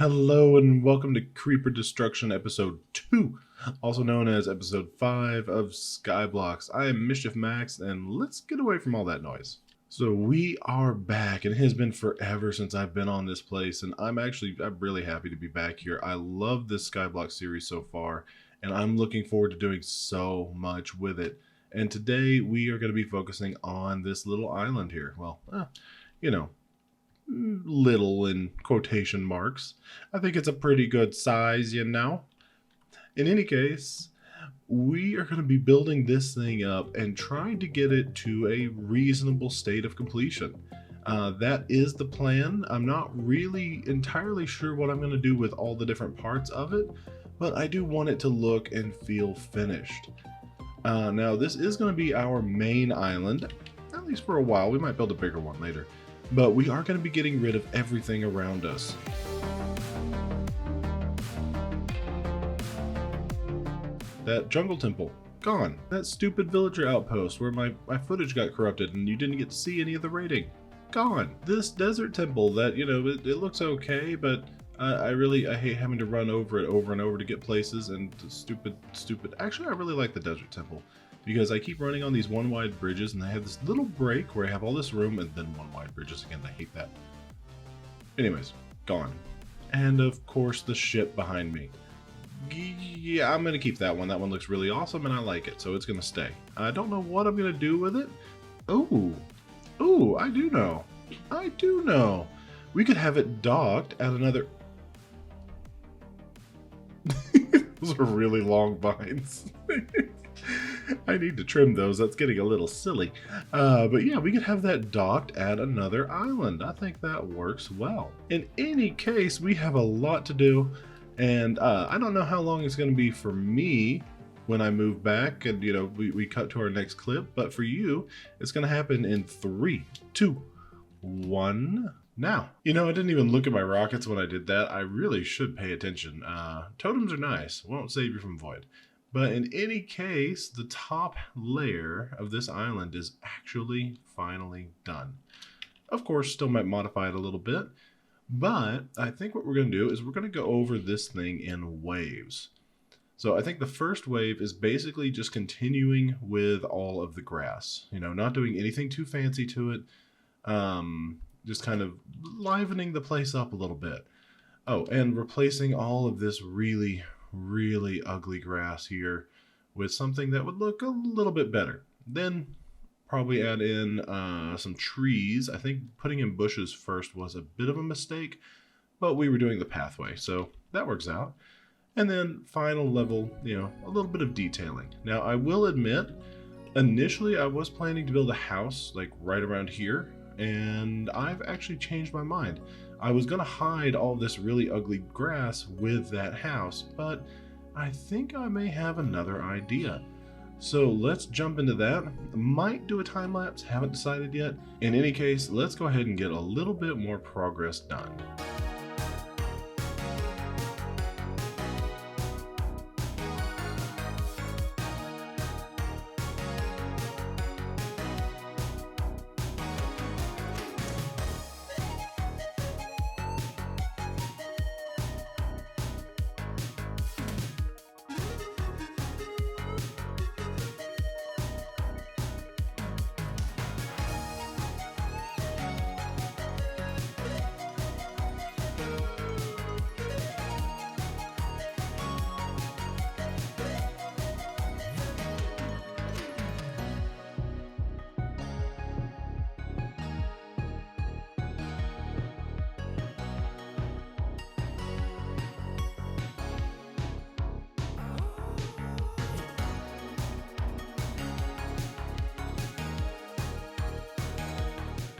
Hello and welcome to Creeper Destruction Episode 2, also known as Episode 5 of Skyblocks. I am Mischief Max, and let's get away from all that noise. So we are back, and it has been forever since I've been on this place, and I'm really happy to be back here. I love this Skyblock series so far, and I'm looking forward to doing so much with it. And today we are going to be focusing on this little island here. Well, you know, little in quotation marks. I think it's a pretty good size, you know. In any case, we are going to be building this thing up and trying to get it to a reasonable state of completion. That is the plan. I'm not really entirely sure what I'm going to do with all the different parts of it, but I do want it to look and feel finished. Now, this is going to be our main island, at least for a while. We might build a bigger one later. But we are going to be getting rid of everything around us. That jungle temple, gone. That stupid villager outpost where my footage got corrupted and you didn't get to see any of the raiding, gone. This desert temple that, it looks okay, but I hate having to run over it over and over to get places, and stupid. Actually, I really like the desert temple, because I keep running on these one-wide bridges, and I have this little break where I have all this room, and then one-wide bridges again. I hate that. Anyways, gone. And of course, the ship behind me. Yeah, I'm going to keep that one. That one looks really awesome, and I like it, so it's going to stay. I don't know what I'm going to do with it. Ooh, I do know. We could have it docked at another... Those are really long vines. I need to trim those. That's getting a little silly. But yeah, we could have that docked at another island. I think that works well. In any case, we have a lot to do. And I don't know how long it's going to be for me when I move back and, we cut to our next clip. But for you, it's going to happen in 3, 2, 1... Now. I didn't even look at my rockets when I did that. I really should pay attention. Totems are nice. Won't save you from void. But in any case, the top layer of this island is actually finally done. Of course, still might modify it a little bit, but I think what we're going to do is we're going to go over this thing in waves. So I think the first wave is basically just continuing with all of the grass, not doing anything too fancy to it, just kind of livening the place up a little bit. Oh, and replacing all of this really ugly grass here with something that would look a little bit better. Then probably add in some trees. I think putting in bushes first was a bit of a mistake, but we were doing the pathway, so that works out. And then final level, a little bit of detailing. Now, I will admit, initially I was planning to build a house like right around here, and I've actually changed my mind. I was going to hide all this really ugly grass with that house, but I think I may have another idea. So let's jump into that. Might do a time lapse, haven't decided yet. In any case, let's go ahead and get a little bit more progress done.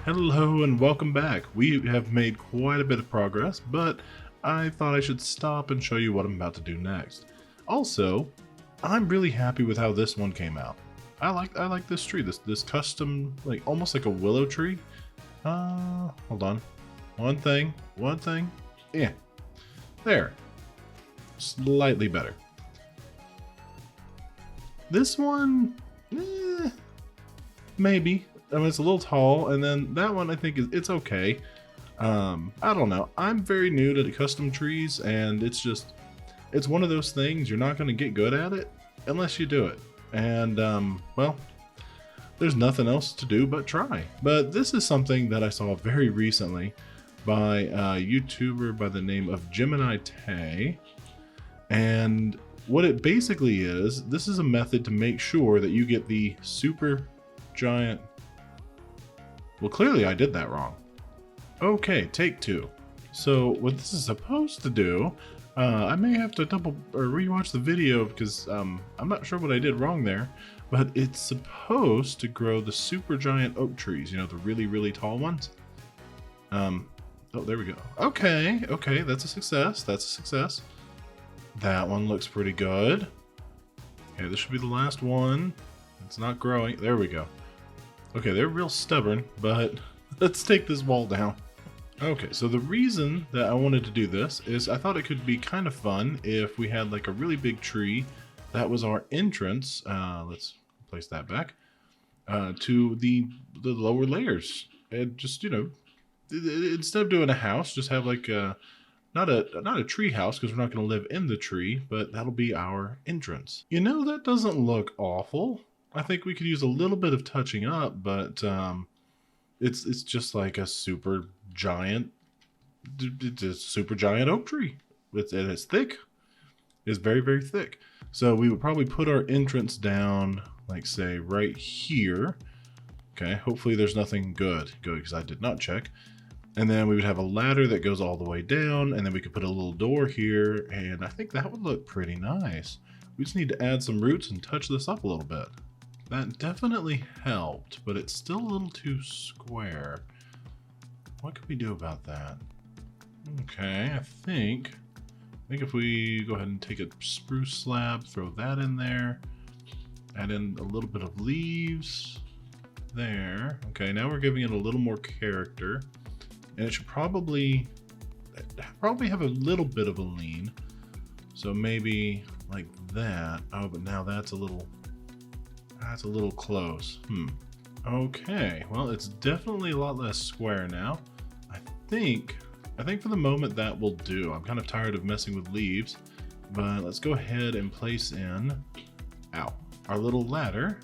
Hello and welcome back. We have made quite a bit of progress, but I thought I should stop and show you what I'm about to do next. Also, I'm really happy with how this one came out. I like this tree, this custom, like almost like a willow tree. Hold on. One thing. Yeah. There. Slightly better. This one, maybe. I mean, it's a little tall, and then that one I think it's okay. I don't know. I'm very new to the custom trees, and it's one of those things you're not going to get good at it unless you do it. And, well, there's nothing else to do but try. But this is something that I saw very recently by a YouTuber by the name of Gemini Tay. And what it basically is, this is a method to make sure that you get the super giant... Well, clearly I did that wrong. Okay, take two. So what this is supposed to do, I may have to rewatch the video because I'm not sure what I did wrong there, but it's supposed to grow the super giant oak trees, you know, the really, really tall ones. Oh, there we go. Okay, that's a success. That's a success. That one looks pretty good. Okay, this should be the last one. It's not growing. There we go. Okay, they're real stubborn, but let's take this wall down. Okay, so the reason that I wanted to do this is I thought it could be kind of fun if we had like a really big tree that was our entrance. Let's place that back to the lower layers, and just, you know, instead of doing a house, just have like not a tree house, because we're not going to live in the tree, but that'll be our entrance. You know, that doesn't look awful. I think we could use a little bit of touching up, but it's just like a super giant oak tree. And it's thick. It's very, very thick. So we would probably put our entrance down, like, say, right here. Okay, hopefully there's nothing good, because I did not check. And then we would have a ladder that goes all the way down, and then we could put a little door here, and I think that would look pretty nice. We just need to add some roots and touch this up a little bit. That definitely helped, but it's still a little too square. What could we do about that? Okay, I think if we go ahead and take a spruce slab, throw that in there, add in a little bit of leaves there. Okay, now we're giving it a little more character, and it should probably have a little bit of a lean. So maybe like that. Oh, but now that's a little close. Okay, well, it's definitely a lot less square now. I think for the moment that will do. I'm kind of tired of messing with leaves, but let's go ahead and place in, our little ladder.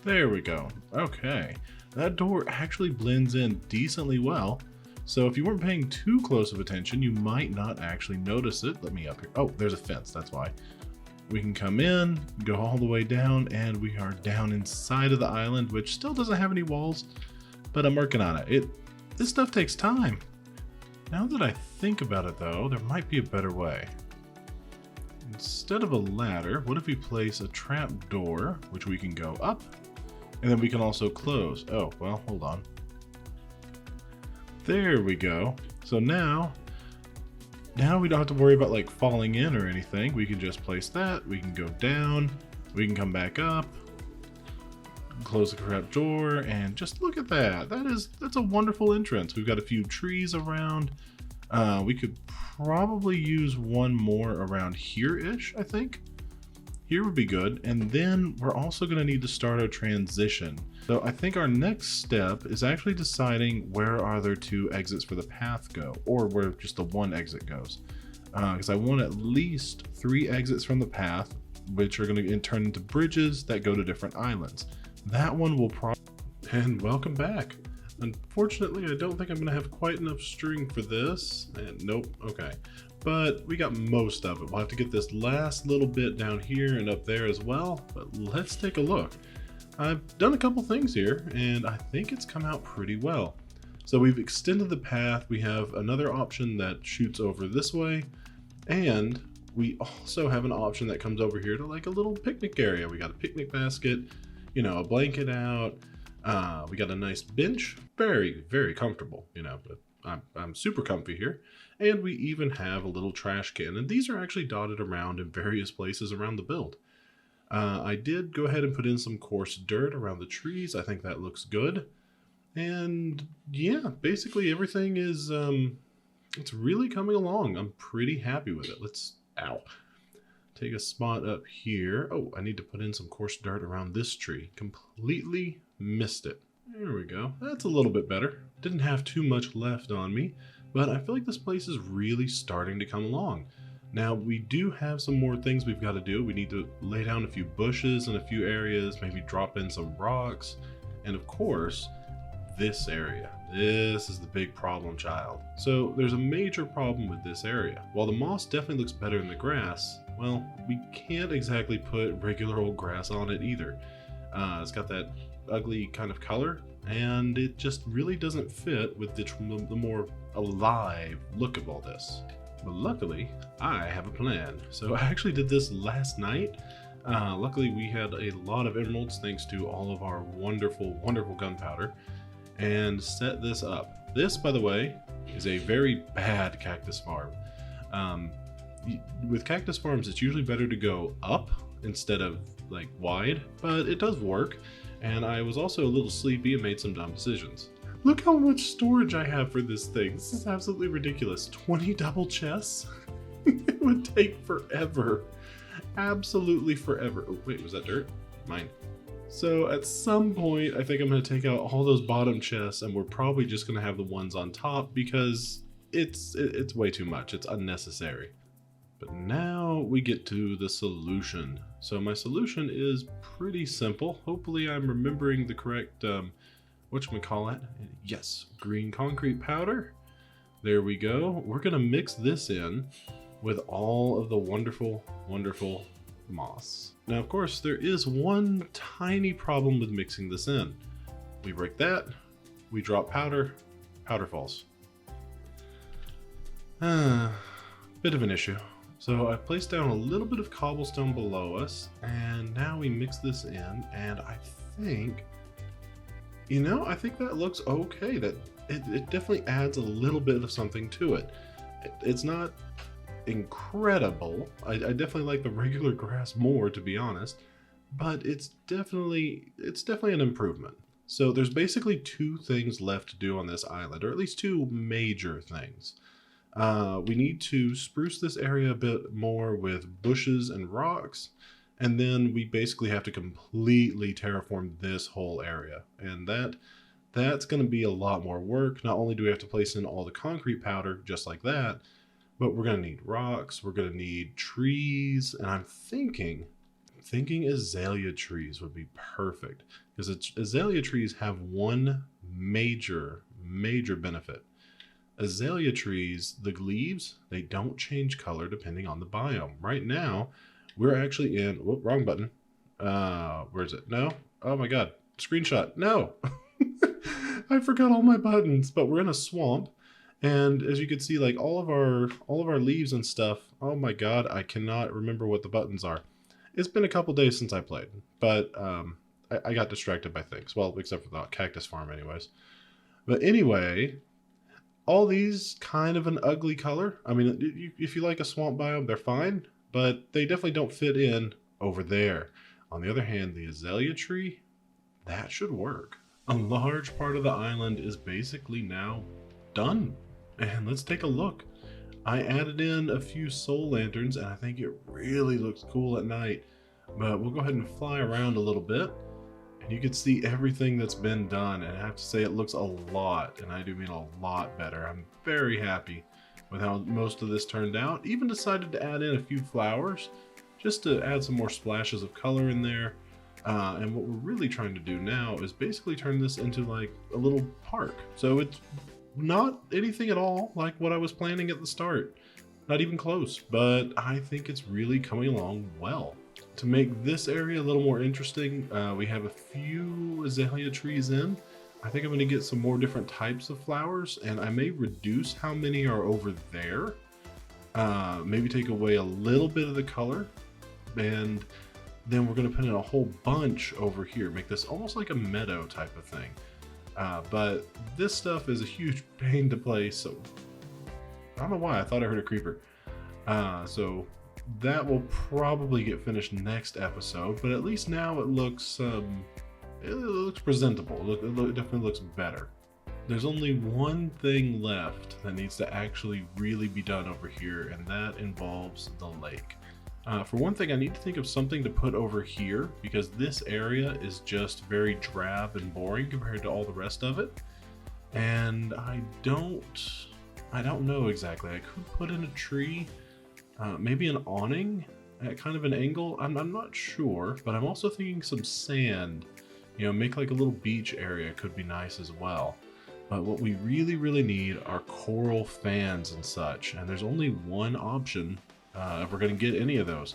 There we go. Okay, that door actually blends in decently well. So if you weren't paying too close of attention, you might not actually notice it. Let me up here. Oh, there's a fence, that's why. We can come in, go all the way down, and we are down inside of the island, which still doesn't have any walls, but I'm working on it. This stuff takes time. Now that I think about it, though, there might be a better way. Instead of a ladder, what if we place a trap door, which we can go up, and then we can also close. Oh, well, hold on. There we go. So now we don't have to worry about like falling in or anything. We can just place that. We can go down. We can come back up. Close the trap door, and just look at that. That's a wonderful entrance. We've got a few trees around. We could probably use one more around here-ish, I think. Here would be good. And then we're also going to need to start our transition. So I think our next step is actually deciding where our other two exits for the path go, or where just the one exit goes. Because I want at least 3 exits from the path, which are going to turn into bridges that go to different islands. That one will probably... And welcome back. Unfortunately, I don't think I'm going to have quite enough string for this. And nope, okay. But we got most of it. We'll have to get this last little bit down here and up there as well. But let's take a look. I've done a couple things here, and I think it's come out pretty well. So we've extended the path. We have another option that shoots over this way. And we also have an option that comes over here to like a little picnic area. We got a picnic basket, you know, a blanket out. We got a nice bench, very, very comfortable, you know, but I'm super comfy here. And we even have a little trash can, and these are actually dotted around in various places around the build. I did go ahead and put in some coarse dirt around the trees. I think that looks good. And yeah, basically everything is, it's really coming along. I'm pretty happy with it. Let's, take a spot up here. Oh, I need to put in some coarse dirt around this tree. Completely missed it. There we go. That's a little bit better. Didn't have too much left on me, but I feel like this place is really starting to come along. Now, we do have some more things we've got to do. We need to lay down a few bushes in a few areas, maybe drop in some rocks, and of course, this area. This is the big problem child. So there's a major problem with this area. While the moss definitely looks better than the grass, well, we can't exactly put regular old grass on it either. It's got that ugly kind of color, and it just really doesn't fit with the more alive look of all this. But luckily, I have a plan. So I actually did this last night. Luckily, we had a lot of emeralds thanks to all of our wonderful, wonderful gunpowder, and set this up. This, by the way, is a very bad Cactus Farm. With Cactus Farms, it's usually better to go up instead of like wide, but it does work. And I was also a little sleepy and made some dumb decisions. Look how much storage I have for this thing. This is absolutely ridiculous. 20 double chests? It would take forever. Absolutely forever. Oh, wait, was that dirt? Mine. So at some point, I think I'm going to take out all those bottom chests, and we're probably just going to have the ones on top because it's way too much. It's unnecessary. But now we get to the solution. So my solution is pretty simple. Hopefully I'm remembering the correct, whatchamacallit? Yes, green concrete powder. There we go. We're gonna mix this in with all of the wonderful, wonderful moss. Now, of course, there is one tiny problem with mixing this in. We break that, we drop powder, powder falls. Bit of an issue. So I placed down a little bit of cobblestone below us, and now we mix this in, and I think, I think that looks okay. That it definitely adds a little bit of something to it. It's not incredible. I definitely like the regular grass more, to be honest, but it's definitely an improvement. So there's basically two things left to do on this island, or at least two major things. We need to spruce this area a bit more with bushes and rocks, and then we basically have to completely terraform this whole area, and that's going to be a lot more work. Not only do we have to place in all the concrete powder just like that, but we're going to need rocks, we're going to need trees, and I'm thinking azalea trees would be perfect, because azalea trees have one major benefit. Azalea trees, the leaves, they don't change color depending on the biome. Right now, we're actually in, whoop, wrong button. Where is it? No? Oh my God, screenshot, no. I forgot all my buttons, but we're in a swamp. And as you can see, like all of our leaves and stuff, oh my God, I cannot remember what the buttons are. It's been a couple days since I played, but I got distracted by things. Well, except for the Cactus Farm anyways. But anyway, all these kind of an ugly color. I mean, if you like a swamp biome, they're fine, but they definitely don't fit in over there. On the other hand, the azalea tree, that should work. A large part of the island is basically now done. And let's take a look. I added in a few soul lanterns, and I think it really looks cool at night. But we'll go ahead and fly around a little bit, and you can see everything that's been done, and I have to say it looks a lot, and I do mean a lot better. I'm very happy with how most of this turned out. Even decided to add in a few flowers just to add some more splashes of color in there. And what we're really trying to do now is basically turn this into like a little park. So it's not anything at all like what I was planning at the start. Not even close, but I think it's really coming along well. To make this area a little more interesting, we have a few azalea trees in. I think I'm going to get some more different types of flowers, and I may reduce how many are over there. Maybe take away a little bit of the color, and then we're going to put in a whole bunch over here. Make this almost like a meadow type of thing. But this stuff is a huge pain to place, so I don't know why. I thought I heard a creeper. So that will probably get finished next episode, but at least now it looks presentable. It definitely looks better. There's only one thing left that needs to actually really be done over here, and that involves the lake. For one thing, I need to think of something to put over here because this area is just very drab and boring compared to all the rest of it. And I don't know exactly. I could put in a tree, maybe an awning at kind of an angle. I'm not sure, but I'm also thinking some sand, make like a little beach area could be nice as well. But what we really, really need are coral fans and such. And there's only one option if we're going to get any of those.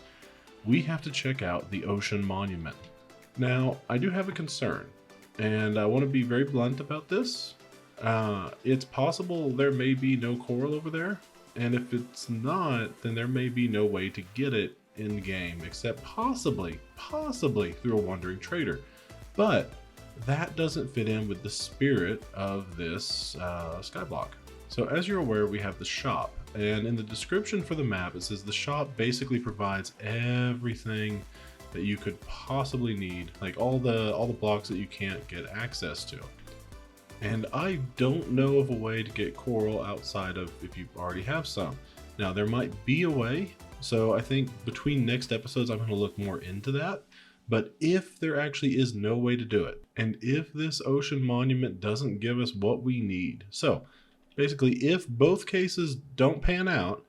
We have to check out the ocean monument. Now, I do have a concern, and I want to be very blunt about this. It's possible there may be no coral over there, and if it's not, then there may be no way to get it in game, except possibly through a wandering trader. But that doesn't fit in with the spirit of this skyblock. So as you're aware, we have the shop, and in the description for the map, it says the shop basically provides everything that you could possibly need, like all the blocks that you can't get access to. And I don't know of a way to get coral outside of if you already have some. Now there might be a way, so I think between next episodes I'm going to look more into that. But if there actually is no way to do it, and if this ocean monument doesn't give us what we need, so basically if both cases don't pan out,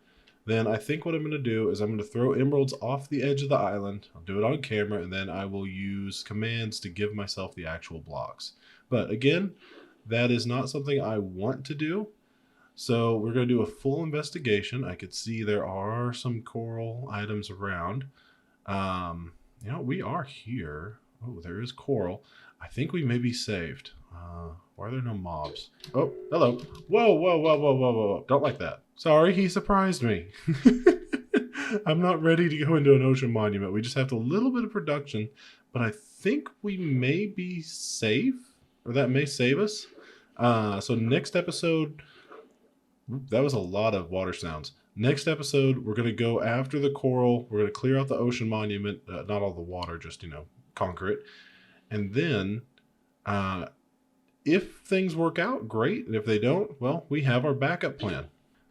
then I think what I'm going to do is I'm going to throw emeralds off the edge of the island. I'll do it on camera, and then I will use commands to give myself the actual blocks. But again, that is not something I want to do. So we're going to do a full investigation. I could see there are some coral items around. We are here. Oh, there is coral. I think we may be saved. Why are there no mobs? Oh, hello. Whoa. Don't like that. Sorry, he surprised me. I'm not ready to go into an ocean monument. We just have a little bit of production, but I think we may be safe, or that may save us. So next episode, that was a lot of water sounds. Next episode, we're going to go after the coral. We're going to clear out the ocean monument. Not all the water, just, conquer it. And then, if things work out, great. And if they don't, well, we have our backup plan.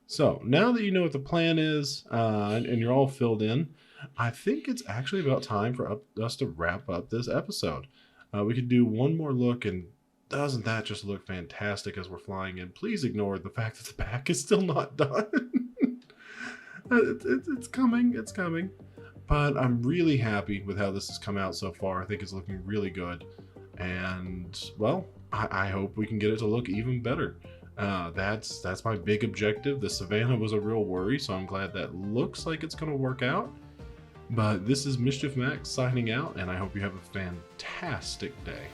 So now that you know what the plan is, and you're all filled in, I think it's actually about time for us to wrap up this episode. We could do one more look, and doesn't that just look fantastic as we're flying in? Please ignore the fact that the back is still not done. It's coming. But I'm really happy with how this has come out so far. I think it's looking really good. And, well, I hope we can get it to look even better. That's my big objective. The savannah was a real worry, so I'm glad that looks like it's going to work out. But this is Mischief Max signing out, and I hope you have a fantastic day.